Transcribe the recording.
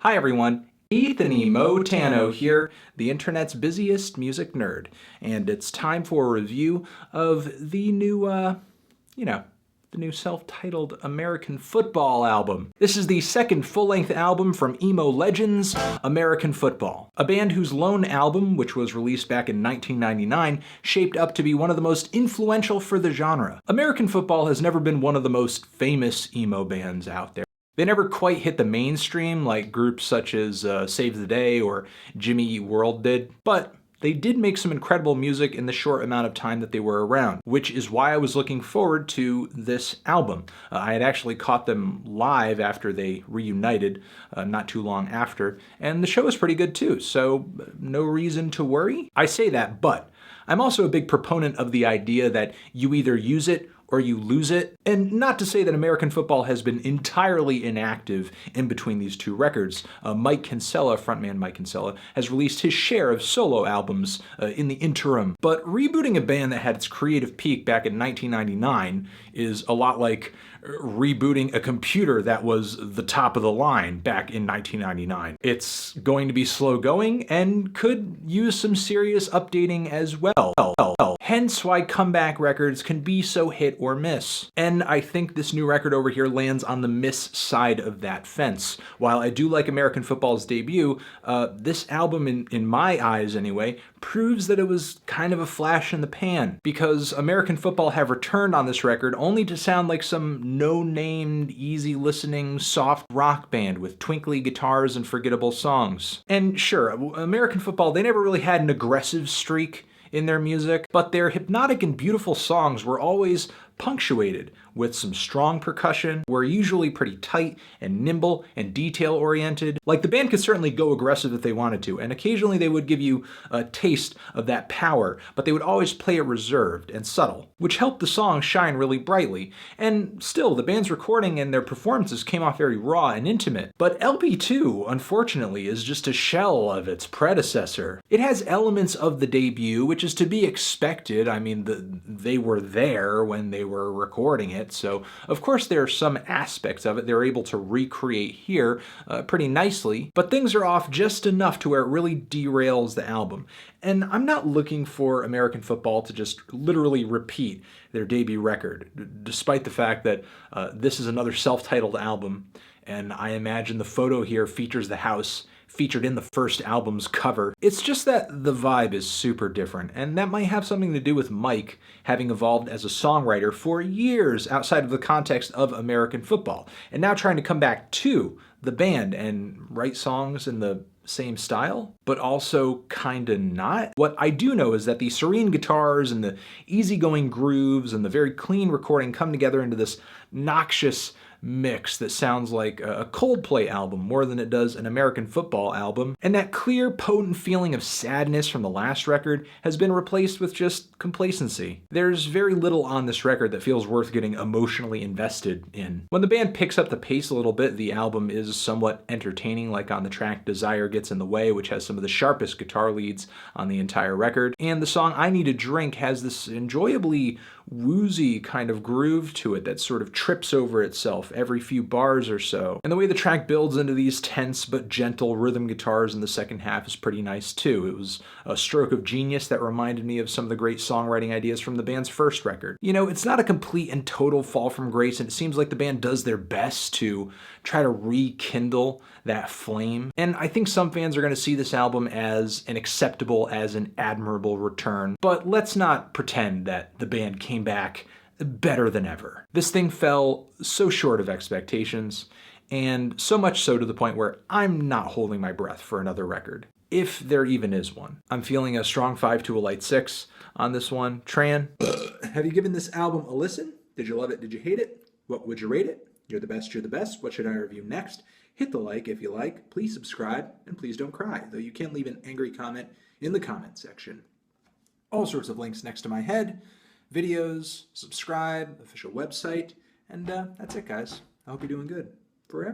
Hi everyone, Anthony Motano here, the internet's busiest music nerd, and it's time for a review of the new, the new self-titled American Football album. This is the second full-length album from emo legends, American Football, a band whose lone album, which was released back in 1999, shaped up to be one of the most influential for the genre. American Football has never been one of the most famous emo bands out there. They never quite hit the mainstream like groups such as Save the Day or Jimmy Eat World did, but they did make some incredible music in the short amount of time that they were around, which is why I was looking forward to this album. I had actually caught them live after they reunited not too long after, and the show was pretty good too, so no reason to worry. I say that, but I'm also a big proponent of the idea that you either use it or you lose it. And not to say that American Football has been entirely inactive in between these two records. Mike Kinsella, frontman Mike Kinsella, has released his share of solo albums in the interim. But rebooting a band that had its creative peak back in 1999 is a lot like rebooting a computer that was the top of the line back in 1999. It's going to be slow going and could use some serious updating as well. Hence why comeback records can be so hit or miss. And I think this new record over here lands on the miss side of that fence. While I do like American Football's debut, this album, in my eyes anyway, proves that it was kind of a flash in the pan, because American Football have returned on this record only to sound like some no-named, easy-listening, soft rock band with twinkly guitars and forgettable songs. And sure, American Football, they never really had an aggressive streak in their music, but their hypnotic and beautiful songs were always punctuated with some strong percussion, were usually pretty tight and nimble and detail-oriented. Like, the band could certainly go aggressive if they wanted to, and occasionally they would give you a taste of that power, but they would always play it reserved and subtle, which helped the song shine really brightly. And still, the band's recording and their performances came off very raw and intimate. But LP2, unfortunately, is just a shell of its predecessor. It has elements of the debut, which is to be expected. I mean, they were there when they were recording it, so of course there are some aspects of it they're able to recreate here pretty nicely, but things are off just enough to where it really derails the album. And I'm not looking for American Football to just literally repeat their debut record, despite the fact that this is another self-titled album, and I imagine the photo here features the house featured in the first album's cover. It's just that the vibe is super different, and that might have something to do with Mike having evolved as a songwriter for years outside of the context of American Football, and now trying to come back to the band and write songs in the same style, but also kinda not. What I do know is that the serene guitars and the easygoing grooves and the very clean recording come together into this noxious mix that sounds like a Coldplay album more than it does an American Football album, and that clear, potent feeling of sadness from the last record has been replaced with just complacency. There's very little on this record that feels worth getting emotionally invested in. When the band picks up the pace a little bit, the album is somewhat entertaining, like on the track Desire Gets in the Way, which has some of the sharpest guitar leads on the entire record, and the song I Need a Drink has this enjoyably woozy kind of groove to it that sort of trips over itself every few bars or so. And the way the track builds into these tense but gentle rhythm guitars in the second half is pretty nice too. It was a stroke of genius that reminded me of some of the great songwriting ideas from the band's first record. You know, it's not a complete and total fall from grace, and it seems like the band does their best to try to rekindle that flame. And I think some fans are going to see this album as an acceptable, as an admirable return. But let's not pretend that the band came back better than ever. This thing fell so short of expectations, and so much so to the point where I'm not holding my breath for another record, if there even is one. I'm feeling a strong 5 to a light 6 on this one. Tran, have you given this album a listen? Did you love it? Did you hate it? What would you rate it? You're the best, you're the best. What should I review next? Hit the like if you like, please subscribe, and please don't cry, though you can leave an angry comment in the comment section. All sorts of links next to my head, videos, subscribe, official website, and that's it, guys. I hope you're doing good forever.